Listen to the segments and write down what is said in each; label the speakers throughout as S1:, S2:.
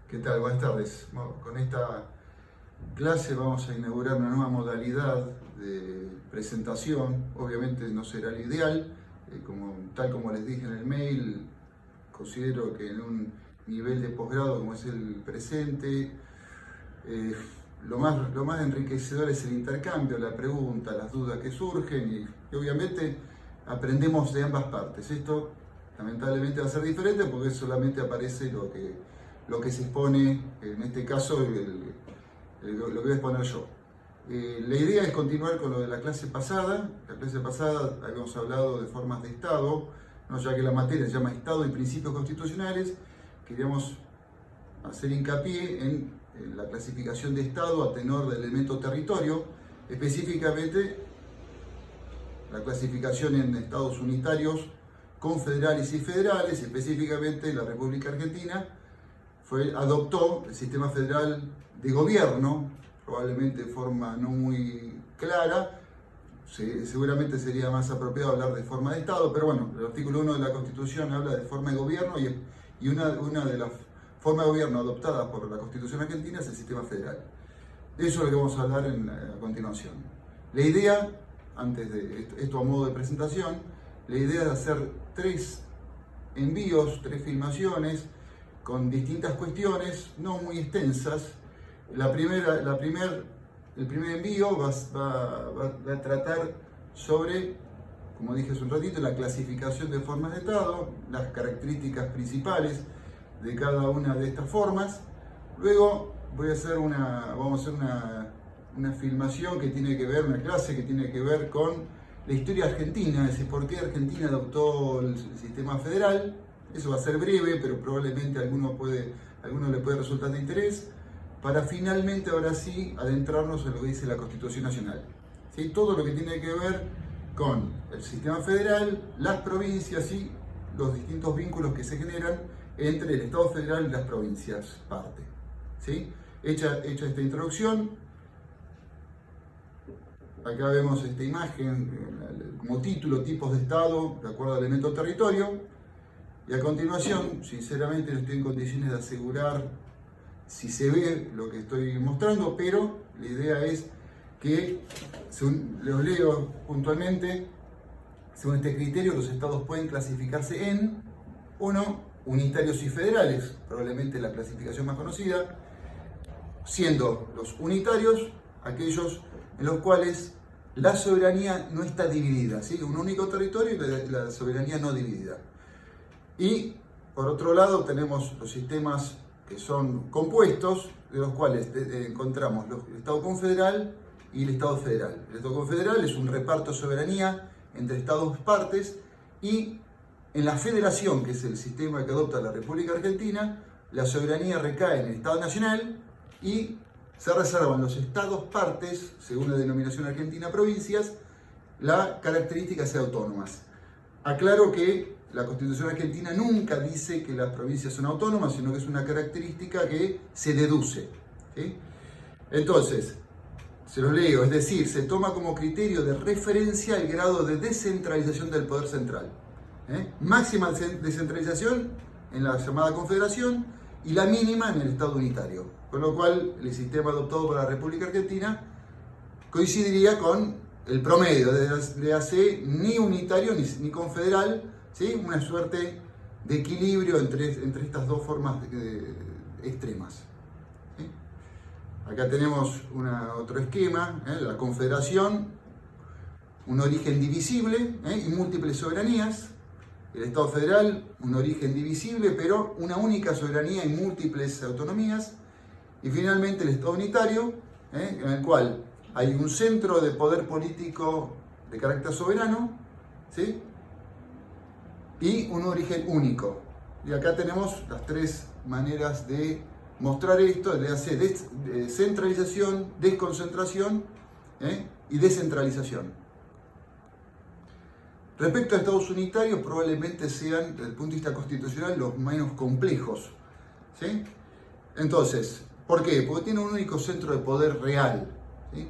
S1: ¿Qué tal? Buenas tardes. Bueno, con esta clase vamos a inaugurar una nueva modalidad de presentación. Obviamente no será lo ideal, tal como les dije en el mail, considero que en un nivel de posgrado como es el presente, lo más enriquecedor es el intercambio, la pregunta, las dudas que surgen y obviamente aprendemos de ambas partes. Esto lamentablemente va a ser diferente porque solamente aparece lo que se expone, en este caso lo que voy a exponer yo. La idea es continuar con lo de la clase pasada. La clase pasada habíamos hablado de formas de Estado, ¿no? Ya que la materia se llama Estado y Principios Constitucionales, queríamos hacer hincapié en la clasificación de Estado a tenor del elemento territorio, específicamente la clasificación en estados unitarios, confederales y federales. Específicamente la República Argentina adoptó el sistema federal de gobierno, probablemente de forma no muy clara. Seguramente sería más apropiado hablar de forma de Estado, pero bueno, el artículo 1 de la Constitución habla de forma de gobierno y una de las formas de gobierno adoptadas por la Constitución argentina es el sistema federal. De eso es lo que vamos a hablar a continuación. La idea, antes de esto a modo de presentación, la idea es hacer 3 envíos, 3 filmaciones con distintas cuestiones, no muy extensas. El primer envío va a tratar sobre, como dije hace un ratito, la clasificación de formas de Estado, las características principales de cada una de estas formas. Luego vamos a hacer una filmación que tiene que ver, una clase que tiene que ver con la historia argentina, es decir, por qué Argentina adoptó el sistema federal. Eso va a ser breve, pero probablemente a alguno le puede resultar de interés, para finalmente, ahora sí, adentrarnos en lo que dice la Constitución Nacional. ¿Sí? Todo lo que tiene que ver con el sistema federal, las provincias y los distintos vínculos que se generan entre el Estado federal y las provincias parte. ¿Sí? Hecha esta introducción, acá vemos esta imagen como título: tipos de Estado de acuerdo al elemento territorio. Y a continuación, sinceramente no estoy en condiciones de asegurar si se ve lo que estoy mostrando, pero la idea es que, los leo puntualmente, según este criterio, los estados pueden clasificarse en 1. Unitarios y federales, probablemente la clasificación más conocida, siendo los unitarios aquellos en los cuales la soberanía no está dividida, ¿sí? Un único territorio y la soberanía no dividida. Y por otro lado tenemos los sistemas que son compuestos, de los cuales encontramos el Estado confederal y el Estado federal. El Estado confederal es un reparto de soberanía entre estados partes, y en la federación, que es el sistema que adopta la República Argentina, la soberanía recae en el Estado nacional y se reservan los estados partes, según la denominación argentina provincias, la característica de ser autónomas. Aclaro que la Constitución argentina nunca dice que las provincias son autónomas, sino que es una característica que se deduce. ¿Sí? Entonces, se los leo, es decir, se toma como criterio de referencia el grado de descentralización del poder central. Máxima descentralización en la llamada confederación y la mínima en el Estado unitario. Con lo cual, el sistema adoptado por la República Argentina coincidiría con el promedio, de hace ni unitario ni confederal, ¿sí? Una suerte de equilibrio entre estas dos formas extremas. ¿Sí? Acá tenemos otro esquema, la confederación, un origen divisible y múltiples soberanías. El Estado federal, un origen divisible, pero una única soberanía y múltiples autonomías. Y finalmente el Estado unitario, en el cual hay un centro de poder político de carácter soberano, ¿sí? Y un origen único. Y acá tenemos las 3 maneras de mostrar esto: le hace centralización, desconcentración y descentralización. Respecto a estados unitarios, probablemente sean, desde el punto de vista constitucional, los menos complejos. ¿Sí? Entonces, ¿por qué? Porque tienen un único centro de poder real. ¿Sí?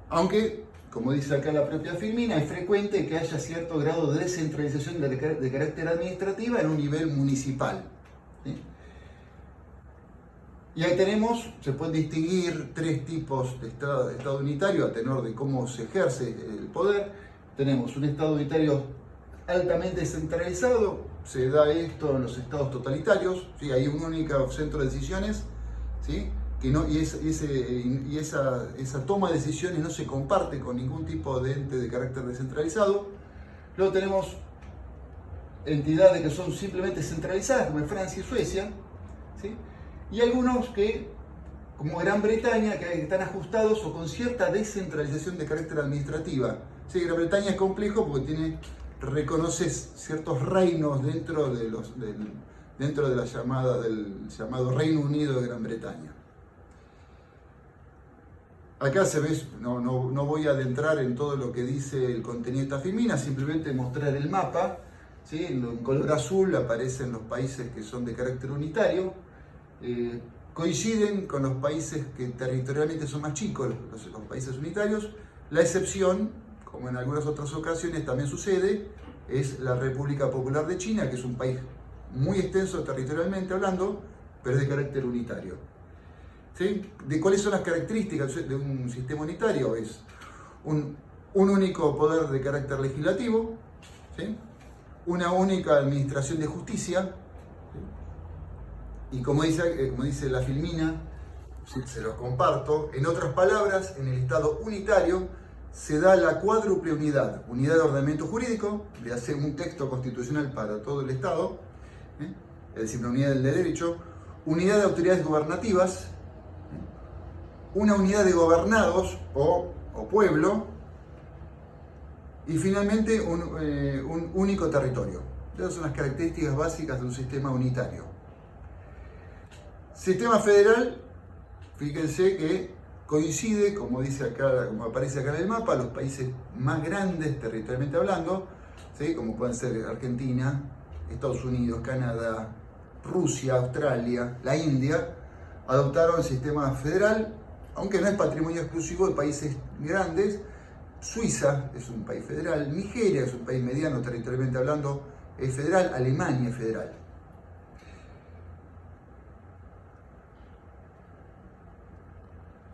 S1: Aunque, como dice acá la propia Filmina, es frecuente que haya cierto grado de descentralización de carácter administrativa en un nivel municipal. ¿Sí? Y ahí tenemos, se pueden distinguir tres tipos de estado unitario a tenor de cómo se ejerce el poder. Tenemos un estado unitario altamente descentralizado, se da esto en los estados totalitarios, ¿sí? Hay un único centro de decisiones, ¿sí? Que no, esa toma de decisiones no se comparte con ningún tipo de ente de carácter descentralizado. Luego tenemos entidades que son simplemente centralizadas, como en Francia y Suecia, ¿sí? Y algunos que, como Gran Bretaña, que están ajustados o con cierta descentralización de carácter administrativa. Sí, Gran Bretaña es complejo porque reconoce ciertos reinos dentro de la del llamado Reino Unido de Gran Bretaña. Acá se ve, no voy a adentrar en todo lo que dice el contenido de esta filmina, simplemente mostrar el mapa, ¿sí? En color azul aparecen los países que son de carácter unitario, coinciden con los países que territorialmente son más chicos, los países unitarios. La excepción, como en algunas otras ocasiones también sucede, es la República Popular de China, que es un país muy extenso territorialmente hablando, pero es de carácter unitario. ¿Sí? ¿De cuáles son las características de un sistema unitario? Es un único poder de carácter legislativo, ¿sí? Una única administración de justicia, ¿sí? Y como dice la filmina, ¿sí? Se los comparto, en otras palabras, en el Estado unitario se da la cuádruple unidad: unidad de ordenamiento jurídico, de hacer un texto constitucional para todo el Estado, ¿sí? Es decir, una unidad del derecho, unidad de autoridades gubernativas, una unidad de gobernados o pueblo, y finalmente un único territorio. Esas son las características básicas de un sistema unitario. Sistema federal, fíjense que coincide, como aparece acá en el mapa, los países más grandes territorialmente hablando, ¿sí? Como pueden ser Argentina, Estados Unidos, Canadá, Rusia, Australia, la India, adoptaron el sistema federal, aunque no es patrimonio exclusivo de países grandes. Suiza es un país federal, Nigeria es un país mediano territorialmente hablando, es federal, Alemania es federal.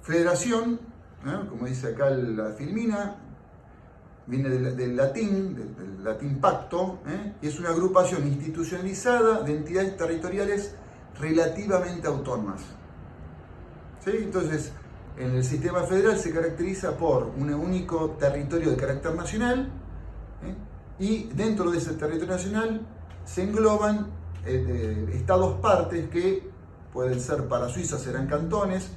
S1: Federación, ¿no? Como dice acá la filmina, viene del latín pacto, y es una agrupación institucionalizada de entidades territoriales relativamente autónomas. ¿Sí? Entonces, en el sistema federal se caracteriza por un único territorio de carácter nacional, y dentro de ese territorio nacional se engloban estados partes que pueden ser, para Suiza serán cantones,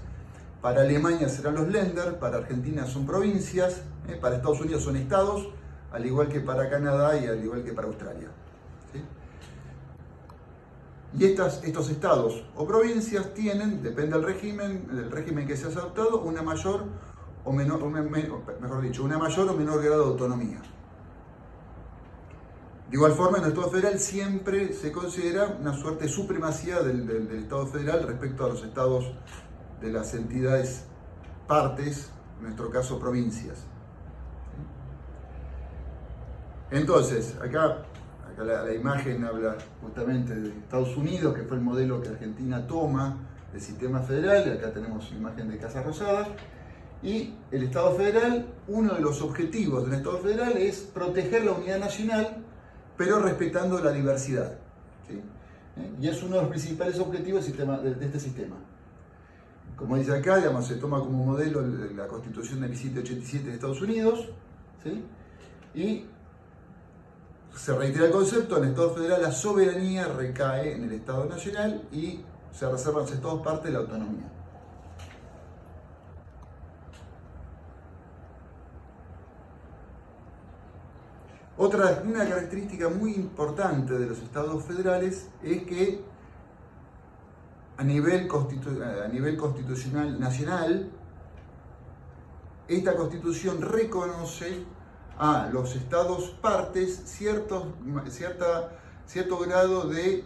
S1: para Alemania serán los Länder, para Argentina son provincias, para Estados Unidos son estados, al igual que para Canadá y al igual que para Australia. ¿Sí? Y estos estados o provincias tienen, depende del régimen que se haya adoptado, una mayor o menor grado de autonomía. De igual forma, en el Estado federal siempre se considera una suerte de supremacía del Estado federal respecto a los estados de las entidades partes, en nuestro caso provincias. Entonces, acá la imagen habla justamente de Estados Unidos, que fue el modelo que Argentina toma del sistema federal, y acá tenemos imagen de Casa Rosada. Y el Estado federal, uno de los objetivos del Estado federal es proteger la unidad nacional, pero respetando la diversidad. ¿Sí? Y es uno de los principales objetivos de este sistema. Como dice acá, digamos, se toma como modelo la Constitución de 1787 de Estados Unidos, ¿sí? Y se reitera el concepto: en el Estado federal la soberanía recae en el Estado nacional y se reservan a los estados parte de la autonomía. Una característica muy importante de los estados federales es que a nivel constitucional nacional, esta constitución reconoce a los estados partes cierto grado de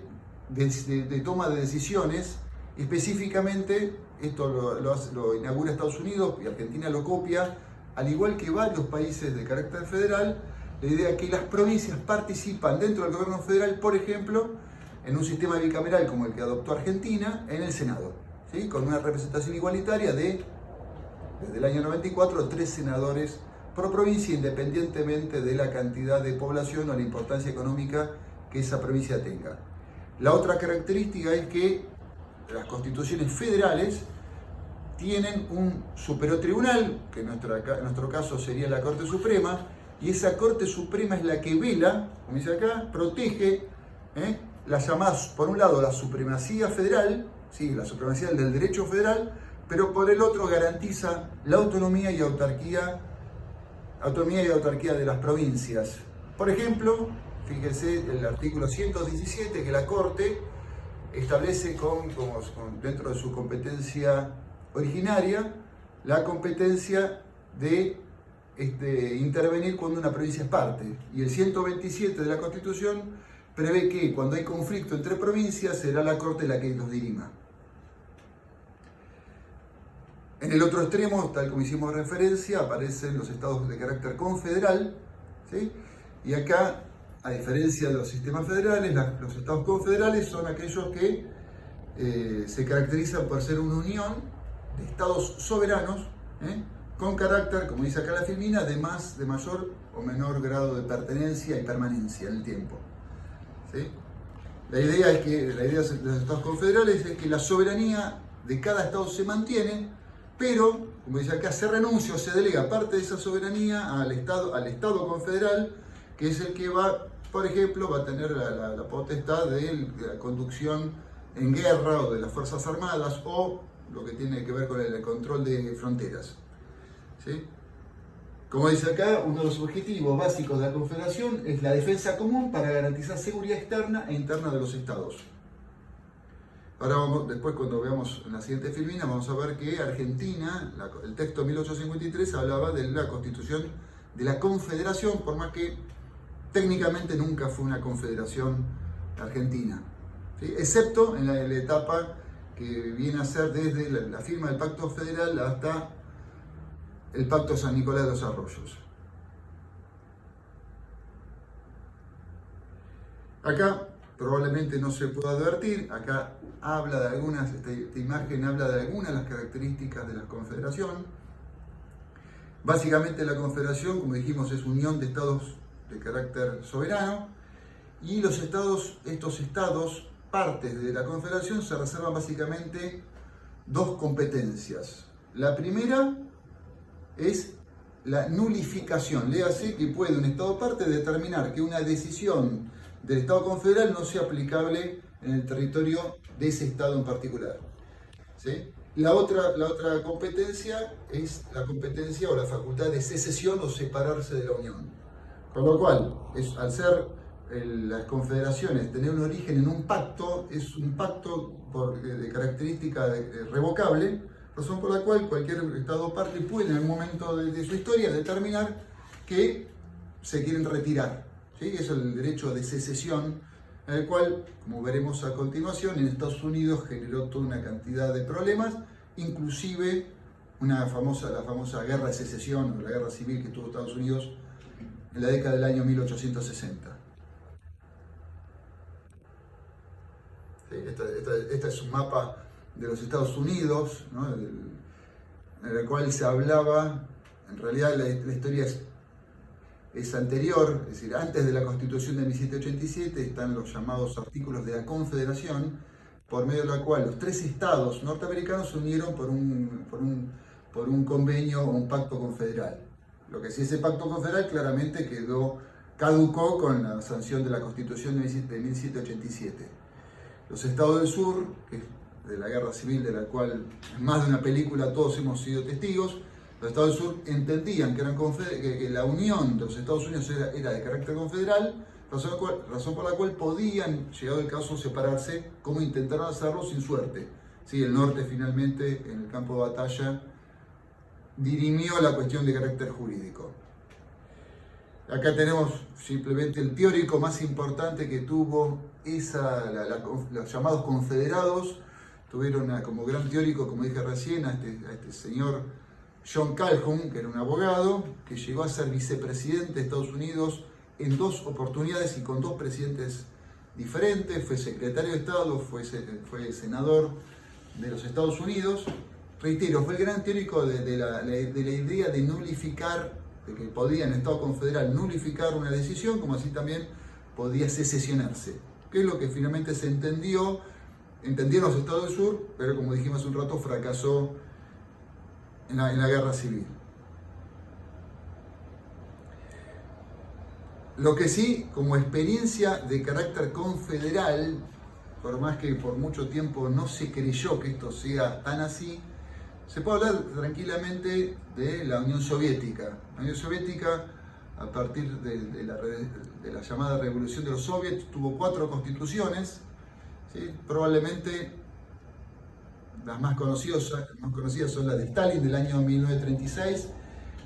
S1: toma de decisiones. Específicamente, esto lo inaugura Estados Unidos y Argentina lo copia, al igual que varios países de carácter federal, la idea que las provincias participan dentro del gobierno federal, por ejemplo, en un sistema bicameral como el que adoptó Argentina, en el Senado. ¿sí? Con una representación igualitaria desde el año 94, 3 senadores por provincia, independientemente de la cantidad de población o la importancia económica que esa provincia tenga. La otra característica es que las constituciones federales tienen un superior tribunal, que en nuestro caso sería la Corte Suprema, y esa Corte Suprema es la que vela, como dice acá, protege las llamadas, por un lado, la supremacía federal, ¿sí? La supremacía del derecho federal, pero por el otro garantiza la autonomía y autarquía de las provincias. Por ejemplo, fíjense el artículo 117, que la Corte establece dentro de su competencia originaria la competencia de intervenir cuando una provincia es parte. Y el 127 de la Constitución prevé que cuando hay conflicto entre provincias será la Corte la que los dirima. En el otro extremo, tal como hicimos referencia, aparecen los estados de carácter confederal, ¿sí? Y acá, a diferencia de los sistemas federales, los estados confederales son aquellos que se caracterizan por ser una unión de estados soberanos, con carácter, como dice acá la Filmina, de mayor o menor grado de pertenencia y permanencia en el tiempo, ¿sí? La idea de los estados confederales es que la soberanía de cada estado se mantiene, pero, como dice acá, se renuncia o se delega parte de esa soberanía al estado confederal, que es el que por ejemplo, va a tener la potestad de la conducción en guerra o de las Fuerzas Armadas, o lo que tiene que ver con el control de fronteras, ¿sí? Como dice acá, uno de los objetivos básicos de la Confederación es la defensa común para garantizar seguridad externa e interna de los estados. Ahora después, cuando veamos en la siguiente filmina, vamos a ver que Argentina, el texto 1853 hablaba de la constitución de la Confederación, por más que técnicamente nunca fue una confederación argentina, ¿sí? Excepto en la etapa que viene a ser desde la firma del Pacto Federal hasta el Pacto San Nicolás de los Arroyos. Acá probablemente no se pueda advertir, acá habla de algunas, esta imagen habla de algunas de las características de la Confederación. Básicamente la Confederación, como dijimos, es unión de estados de carácter soberano, y estos estados, partes de la Confederación, se reservan básicamente dos competencias. La primera es la nulificación, léase que puede un estado parte determinar que una decisión del Estado confederal no sea aplicable en el territorio de ese estado en particular, ¿sí? La otra competencia es la competencia o la facultad de secesión o separarse de la Unión. Con lo cual, al ser las confederaciones tener un origen en un pacto, es un pacto de característica revocable, razón por la cual cualquier Estado parte puede en algún momento de su historia determinar que se quieren retirar, ¿sí? Es el derecho de secesión, en el cual, como veremos a continuación, en Estados Unidos generó toda una cantidad de problemas, inclusive la famosa guerra de secesión o la guerra civil que tuvo Estados Unidos en la década del año 1860. Sí, este es un mapa de los Estados Unidos, ¿no? En el cual se hablaba, en realidad la historia es anterior, es decir, antes de la Constitución de 1787 están los llamados artículos de la Confederación, por medio de la cual los tres estados norteamericanos se unieron por un convenio o un pacto confederal. Lo que sí, ese pacto confederal claramente caducó con la sanción de la Constitución de 1787. Los estados del sur, de la guerra civil de la cual en más de una película todos hemos sido testigos, los estados del sur entendían que la unión de los Estados Unidos era de carácter confederal, razón por la cual podían, llegado el caso, separarse, como intentaron hacerlo sin suerte. Sí, el norte finalmente, en el campo de batalla, dirimió la cuestión de carácter jurídico. Acá tenemos simplemente el teórico más importante que tuvo los llamados confederados. Tuvieron como gran teórico, como dije recién, a este señor John Calhoun, que era un abogado, que llegó a ser vicepresidente de Estados Unidos en dos oportunidades y con dos presidentes diferentes. Fue secretario de Estado, fue senador de los Estados Unidos. Reitero, fue el gran teórico de la idea de nulificar, de que podía en el Estado confederal nulificar una decisión, como así también podía secesionarse, que es lo que finalmente se entendieron los Estados del Sur, pero como dijimos hace un rato, fracasó en la guerra civil. Lo que sí, como experiencia de carácter confederal, por más que por mucho tiempo no se creyó que esto sea tan así, se puede hablar tranquilamente de la Unión Soviética. La Unión Soviética, a partir de la llamada Revolución de los Soviets, tuvo 4 constituciones, ¿sí? Probablemente las más conocidas son la de Stalin del año 1936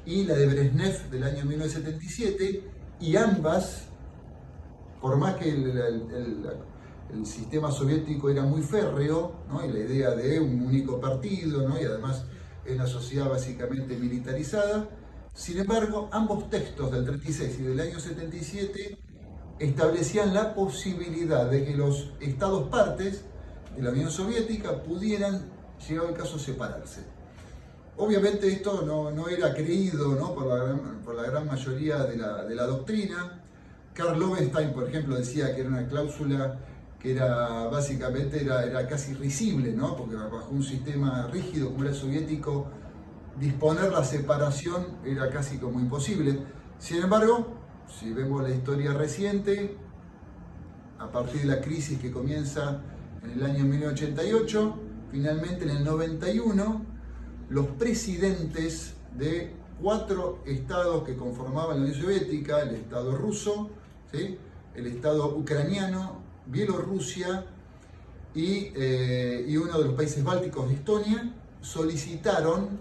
S1: y la de Brezhnev del año 1977, y ambas, por más que el sistema soviético era muy férreo, ¿no? Y la idea de un único partido, ¿no? Y además en una sociedad básicamente militarizada, sin embargo, ambos textos del 36 y del año 77 establecían la posibilidad de que los estados partes de la Unión Soviética pudieran, llegado el caso, separarse. Obviamente esto no era creído, ¿no? por la gran mayoría de la doctrina. Karl Loewenstein, por ejemplo, decía que era una cláusula que básicamente era casi risible, ¿no? Porque bajo un sistema rígido como era el soviético, disponer la separación era casi como imposible. Sin embargo, si vemos la historia reciente, a partir de la crisis que comienza en el año 1988, finalmente en el 91, los presidentes de 4 estados que conformaban la Unión Soviética, el estado ruso, ¿sí? El estado ucraniano, Bielorrusia y uno de los países bálticos, Estonia, solicitaron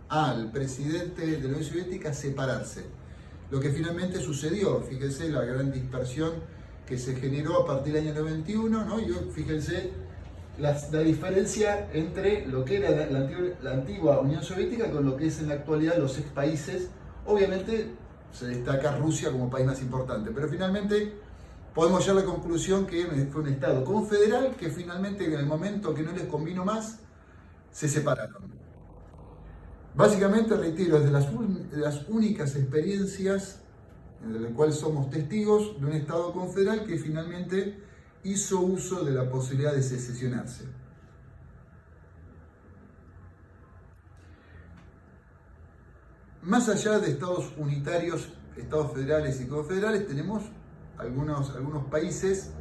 S1: al presidente de la Unión Soviética separarse. Lo que finalmente sucedió, fíjense la gran dispersión que se generó a partir del año 91, ¿no? Y fíjense la diferencia entre lo que era la antigua Unión Soviética con lo que es en la actualidad los ex países. Obviamente se destaca Rusia como país más importante, pero finalmente podemos llegar a la conclusión que fue un Estado confederal que finalmente en el momento que no les convino más, se separaron. Básicamente, reitero, es de las únicas experiencias en las cuales somos testigos de un Estado confederal que finalmente hizo uso de la posibilidad de secesionarse. Más allá de estados unitarios, estados federales y confederales, tenemos algunos países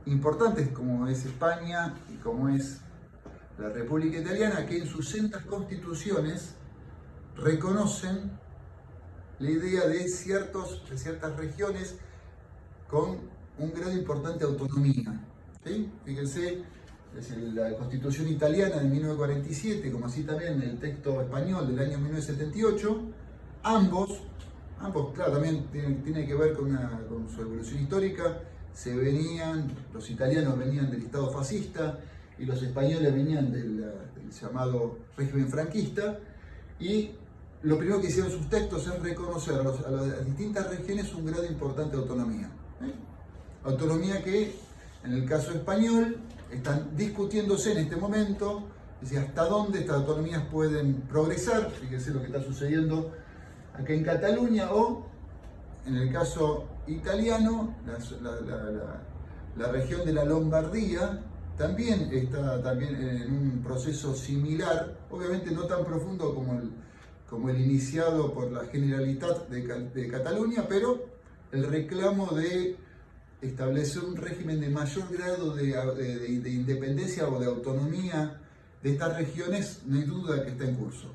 S1: importantes como es España y como es la República Italiana, que en sus sendas constituciones reconocen la idea de ciertas regiones con un grado importante de autonomía. ¿Sí? Fíjense, la Constitución italiana de 1947, como así también el texto español del año 1978, ambos, claro, también tiene que ver con su evolución histórica. Los italianos venían del Estado fascista y los españoles venían del llamado régimen franquista, y lo primero que hicieron sus textos es reconocer a las distintas regiones un grado importante de autonomía. Autonomía que, en el caso español, están discutiéndose en este momento, es decir, hasta dónde estas autonomías pueden progresar. Fíjense lo que está sucediendo acá en Cataluña, o en el caso italiano, la región de la Lombardía también está en un proceso similar, obviamente no tan profundo como el iniciado por la Generalitat de Cataluña, pero el reclamo de establecer un régimen de mayor grado de independencia o de autonomía de estas regiones, no hay duda que está en curso.